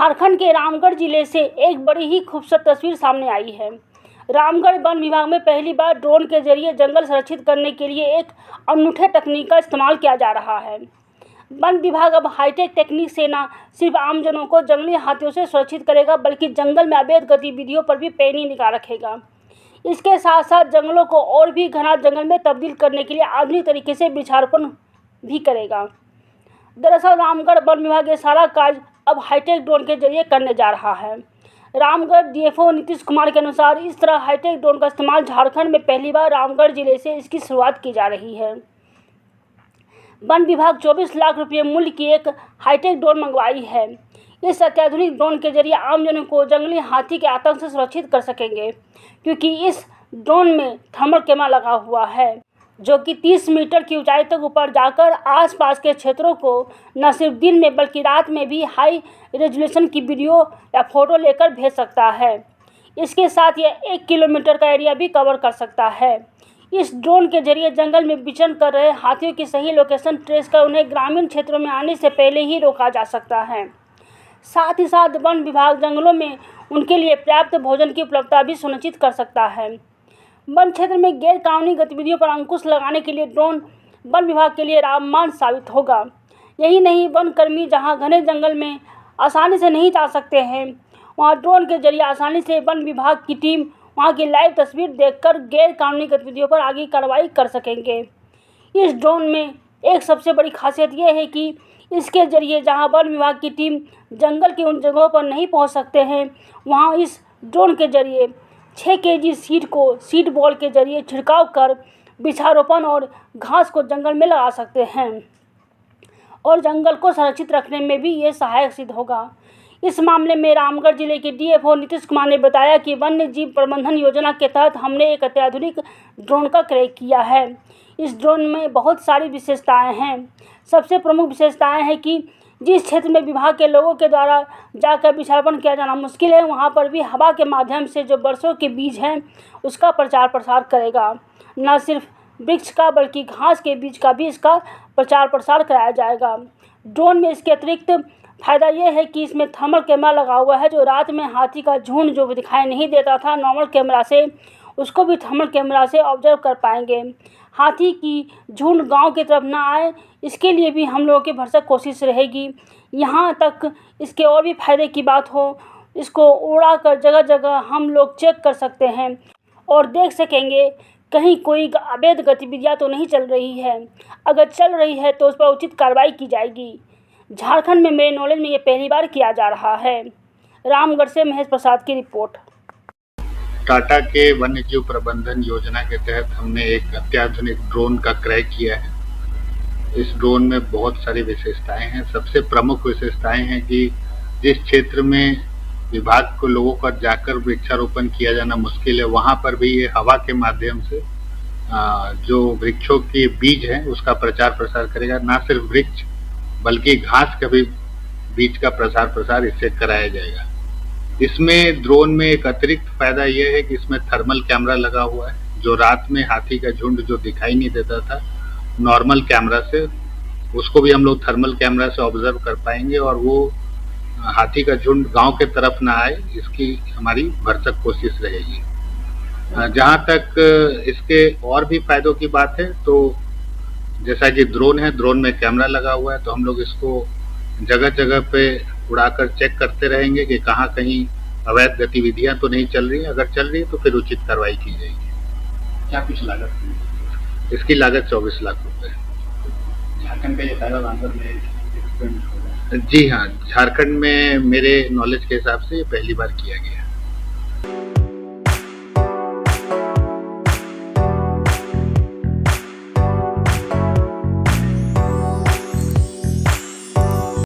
झारखंड के रामगढ़ जिले से एक बड़ी ही खूबसूरत तस्वीर सामने आई है। रामगढ़ वन विभाग में पहली बार ड्रोन के जरिए जंगल संरक्षित करने के लिए एक अनूठे तकनीक का इस्तेमाल किया जा रहा है। वन विभाग अब हाईटेक टेक्निक से न सिर्फ आमजनों को जंगली हाथियों से सुरक्षित करेगा, बल्कि जंगल में अवैध गतिविधियों पर भी पैनी निगाह रखेगा। इसके साथ साथ जंगलों को और भी घना जंगल में तब्दील करने के लिए आधुनिक तरीके से वृक्षारोपण भी करेगा। दरअसल रामगढ़ वन विभाग ये सारा कार्य अब हाईटेक ड्रोन के जरिए करने जा रहा है। रामगढ़ डीएफओ नीतीश कुमार के अनुसार इस तरह हाईटेक ड्रोन का इस्तेमाल झारखंड में पहली बार रामगढ़ जिले से इसकी शुरुआत की जा रही है। वन विभाग 24 लाख रुपये मूल्य की एक हाईटेक ड्रोन मंगवाई है। इस अत्याधुनिक ड्रोन के जरिए आमजनों को जंगली हाथी के आतंक से सुरक्षित कर सकेंगे, क्योंकि इस ड्रोन में थर्मल कैमरा लगा हुआ है जो कि 30 मीटर की ऊंचाई तक ऊपर जाकर आसपास के क्षेत्रों को न सिर्फ दिन में बल्कि रात में भी हाई रेजोल्यूशन की वीडियो या फोटो लेकर भेज सकता है। इसके साथ यह 1 किलोमीटर का एरिया भी कवर कर सकता है। इस ड्रोन के जरिए जंगल में विचरण कर रहे हाथियों की सही लोकेशन ट्रेस कर उन्हें ग्रामीण क्षेत्रों में आने से पहले ही रोका जा सकता है। साथ ही साथ वन विभाग जंगलों में उनके लिए पर्याप्त भोजन की उपलब्धता भी सुनिश्चित कर सकता है। वन क्षेत्र में गैर कानूनी गतिविधियों पर अंकुश लगाने के लिए ड्रोन वन विभाग के लिए रामबाण साबित होगा। यही नहीं, वन कर्मी जहां घने जंगल में आसानी से नहीं जा सकते हैं, वहां ड्रोन के जरिए आसानी से वन विभाग की टीम वहां की लाइव तस्वीर देखकर गैर कानूनी गतिविधियों पर आगे कार्रवाई कर सकेंगे। इस ड्रोन में एक सबसे बड़ी खासियत यह है कि इसके जरिए जहां वन विभाग की टीम जंगल की उन जगहों पर नहीं पहुंच सकते हैं, वहां इस ड्रोन के जरिए 6 केजी सीड बॉल के जरिए छिड़काव कर वृक्षारोपण और घास को जंगल में लगा सकते हैं और जंगल को संरक्षित रखने में भी ये सहायक सिद्ध होगा। इस मामले में रामगढ़ जिले के डीएफओ नीतीश कुमार ने बताया कि वन्य जीव प्रबंधन योजना के तहत हमने एक अत्याधुनिक ड्रोन का क्रय किया है। इस ड्रोन में बहुत सारी विशेषताएं हैं। सबसे प्रमुख विशेषताएं हैं कि जिस क्षेत्र में विभाग के लोगों के द्वारा जाकर वृक्षारोपण किया जाना मुश्किल है, वहां पर भी हवा के माध्यम से जो वर्षों के बीज हैं उसका प्रचार प्रसार करेगा। न सिर्फ वृक्ष का बल्कि घास के बीज का भी इसका प्रचार प्रसार कराया जाएगा। ड्रोन में इसके अतिरिक्त फ़ायदा यह है कि इसमें थर्मल कैमरा लगा हुआ है, जो रात में हाथी का झुंड जो दिखाई नहीं देता था नॉर्मल कैमरा से, उसको भी थर्मल कैमरा से ऑब्जर्व कर पाएंगे। हाथी की झुंड गांव की तरफ ना आए, इसके लिए भी हम लोगों की भरसक कोशिश रहेगी। यहाँ तक इसके और भी फायदे की बात हो, इसको उड़ा कर जगह जगह हम लोग चेक कर सकते हैं और देख सकेंगे कहीं कोई अवैध गतिविधियाँ तो नहीं चल रही है। अगर चल रही है तो उस पर उचित कार्रवाई की जाएगी। झारखंड में मेरे नॉलेज में ये पहली बार किया जा रहा है। रामगढ़ से महेश प्रसाद की रिपोर्ट। टाटा के वन्य जीव प्रबंधन योजना के तहत हमने एक अत्याधुनिक ड्रोन का क्रय किया है। इस ड्रोन में बहुत सारी विशेषताएं हैं। सबसे प्रमुख विशेषताएं हैं कि जिस क्षेत्र में विभाग को लोगों का जाकर वृक्षारोपण किया जाना मुश्किल है, वहां पर भी ये हवा के माध्यम से जो वृक्षों के बीज हैं उसका प्रचार प्रसार करेगा। ना सिर्फ वृक्ष बल्कि घास का भी बीज का प्रसार इससे कराया जाएगा। इसमें ड्रोन में एक अतिरिक्त फायदा यह है कि इसमें थर्मल कैमरा लगा हुआ है, जो रात में हाथी का झुंड जो दिखाई नहीं देता था नॉर्मल कैमरा से, उसको भी हम लोग थर्मल कैमरा से ऑब्जर्व कर पाएंगे और वो हाथी का झुंड गांव के तरफ ना आए, इसकी हमारी भरसक कोशिश रहेगी। जहां तक इसके और भी फायदों की बात है, तो जैसा कि ड्रोन है, ड्रोन में कैमरा लगा हुआ है, तो हम लोग इसको जगह जगह पे उड़ाकर चेक करते रहेंगे कि कहाँ कहीं अवैध गतिविधियां तो नहीं चल रही है। अगर चल रही है तो फिर उचित कार्रवाई की जाएगी। क्या कुछ लागत है? इसकी लागत 24 लाख रुपए। झारखंड का ये पहला रामगढ़ में एक्सपेरिमेंट हो रहा है? जी हाँ, झारखंड में मेरे नॉलेज के हिसाब से पहली बार किया गया।